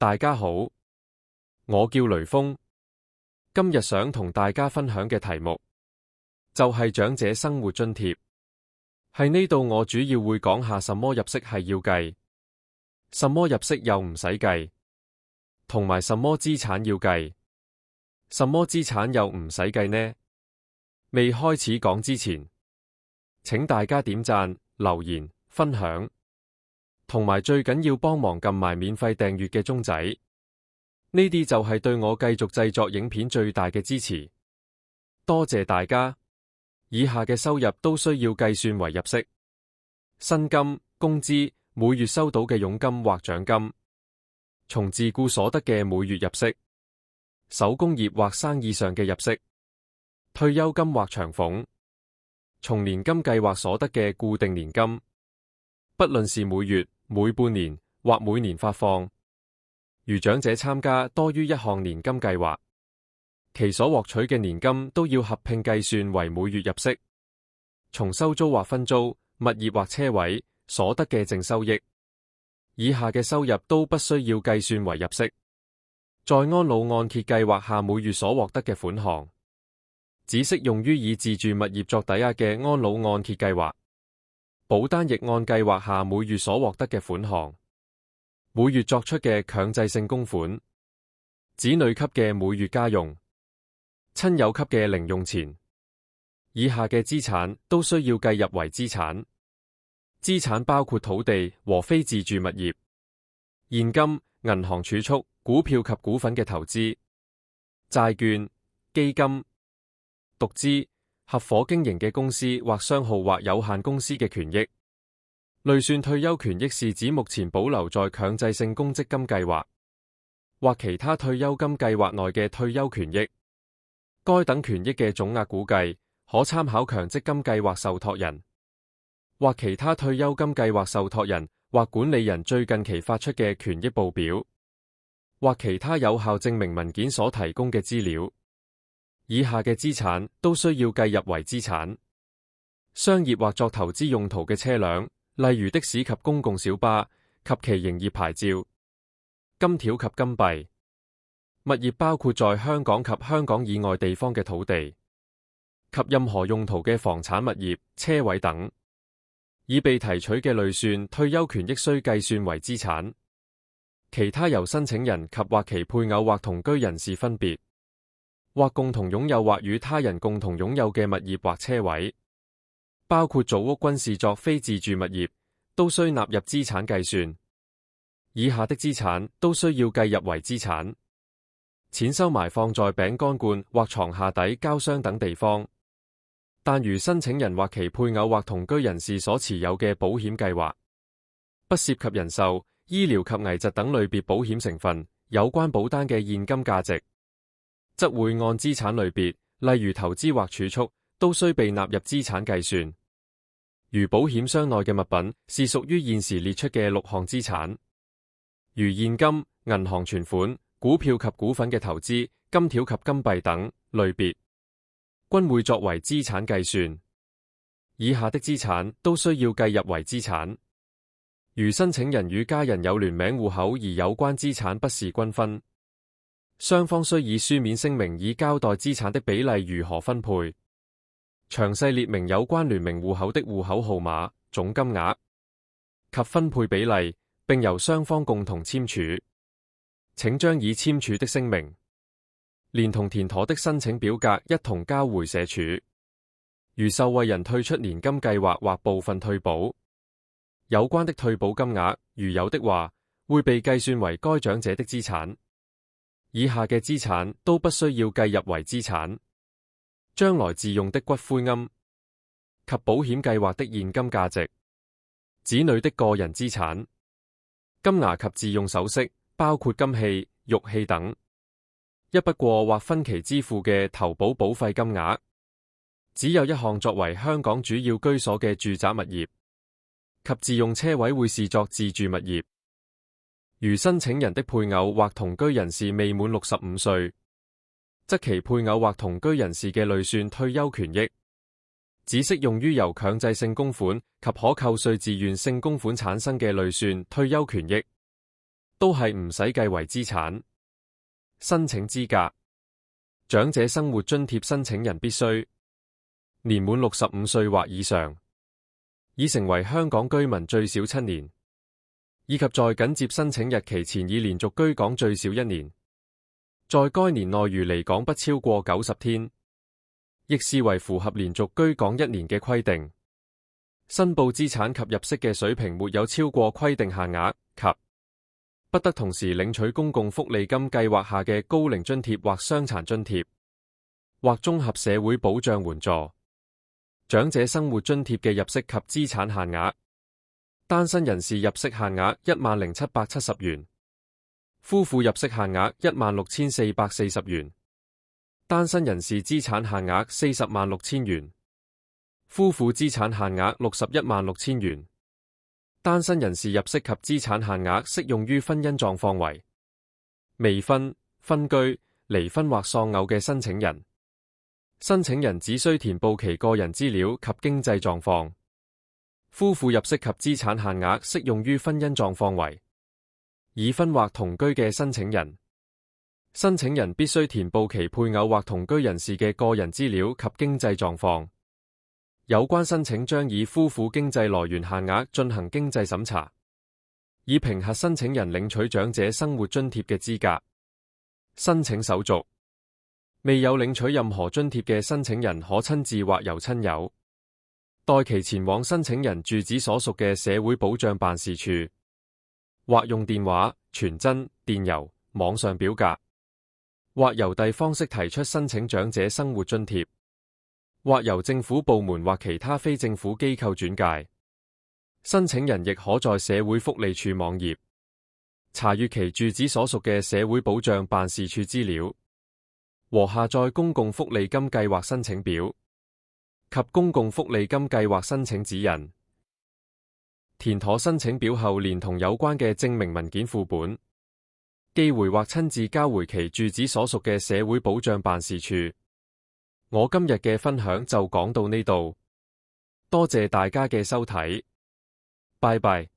大家好，我叫雷鋒，今日想同大家分享嘅題目就係長者生活津貼。喺呢度我主要會講下什麼入息係要計，什麼入息又唔使計，同埋什麼資產要計，什麼資產又唔使計呢？未開始講之前，請大家點讚、留言、分享，同埋最緊要幫忙撳埋免費訂閱嘅鐘仔，呢啲就係對我繼續製作影片最大嘅支持。多謝大家。以下嘅收入都需要計算為入息：薪金、工資、每月收到嘅佣金或獎金，從自雇所得嘅每月入息，手工業或生意上嘅入息，退休金或長俸，從年金計劃所得嘅固定年金，不論是每月、每半年或每年發放。如長者參加多於一項年金計劃，其所獲取嘅年金都要合併計算為每月入息。從收租或分租、物業或車位所得嘅淨收益，以下嘅收入都不需要計算為入息。在安老按揭計劃下每月所獲得嘅款項，只適用於以自住物業作抵押嘅安老按揭計劃。保單逆按計劃下每月所獲得嘅款項，每月作出嘅強制性供款，子女級嘅每月家用，親友級嘅零用錢，以下嘅資產都需要計入為資產。資產包括土地和非自住物業、現金、銀行儲蓄、股票及股份嘅投資、債券、基金、獨資、合夥經營嘅公司或商號或有限公司嘅權益。累算退休權益是指目前保留在強制性公積金計劃或其他退休金計劃內嘅退休權益。該等權益嘅總額估計可參考強積金計劃受託人或其他退休金計劃受託人或管理人最近期發出嘅權益報表或其他有效證明文件所提供嘅資料。以下嘅資產都需要計入為資產。商業或作投資用途嘅車輛，例如的士及公共小巴及其營業牌照、金條及金幣。物業包括在香港及香港以外地方嘅土地及任何用途嘅房產物業、車位等。已被提取嘅累算退休權益須計算為資產。其他由申請人及或其配偶或同居人士分別或共同擁有或與他人共同擁有嘅物業或車位，包括組屋均是作非自住物業，都需納入資產計算。以下的資產都需要計入為資產。錢收埋放在餅乾罐或床下底、膠箱等地方，但如申請人或其配偶或同居人士所持有嘅保險計劃，不涉及人壽、醫療及危疾等類別保險成分，有關保單嘅現金價值，則會按資產類別，例如投資或儲蓄，都需被納入資產計算。如保險箱內嘅物品是屬於現時列出嘅6項資產，如現金、銀行存款、股票及股份嘅投資、金條及金幣等類別，均會作為資產計算。以下的資產都需要計入為資產。如申請人與家人有聯名戶口而有關資產不是均分，雙方需以書面聲明以交代資產的比例如何分配，詳細列明有關聯名戶口的戶口號碼、總金額及分配比例，並由雙方共同簽署。請將已簽署的聲明連同填妥的申請表格一同交回社署。如受惠人退出年金計劃或部分退保，有關的退保金額如有的話，會被計算為該長者的資產。以下嘅資產都不需要計入為資產。將來自用的骨灰龕及保險計劃的現金價值，子女的個人資產，金牙及自用首飾，包括金器、玉器等，一筆過或分期支付嘅投保保費金額，只有一項作為香港主要居所嘅住宅物業，及自用車位會視作自住物業。如申請人的配偶或同居人士未滿65歲，則其配偶或同居人士嘅累算退休權益，只適用於由強制性供款及可扣稅自願性供款產生嘅累算退休權益。都係唔使計為資產。申請資格：長者生活津貼申請人必須年滿65歲或以上，已成為香港居民最少7年，以及在緊接申請日期前已連續居港最少1年，在該年內如離港不超過90天，亦視為符合連續居港1年嘅規定。申報資產及入息嘅水平沒有超過規定限額，及不得同時領取公共福利金計劃下嘅高齡津貼或傷殘津貼，或綜合社會保障援助。長者生活津貼嘅入息及資產限額：單身人士入息限額10,770元，夫婦入息限額16,440元，單身人士資產限額406,000元，夫婦資產限額61,600元。單身人士入息及資產限額適用於婚姻狀況為未婚、分居、離婚或喪偶嘅申請人。申請人只需填報其個人資料及經濟狀況。夫婦入息及資產限額適用於婚姻狀況為已婚或同居嘅申請人。申請人必須填報其配偶或同居人士嘅個人資料及經濟狀況。有關申請將以夫婦經濟來源限額進行經濟審查，以評核申請人領取長者生活津貼嘅資格。申請手續：未有領取任何津貼嘅申請人可親自或由親友代其前往申請人住址所屬嘅社會保障辦事處，或用電話、傳真、電郵、網上表格，或郵遞方式提出申請長者生活津貼，或由政府部門或其他非政府機構轉介。申請人亦可在社會福利署網頁查閱其住址所屬嘅社會保障辦事處資料，和下載公共福利金計劃申請表及公共福利金計劃申請指引。填妥申請表後，連同有關嘅證明文件副本，寄回或親自交回其住址所屬嘅社會保障辦事處。我今日嘅分享就講到呢度，多謝大家嘅收睇，拜拜。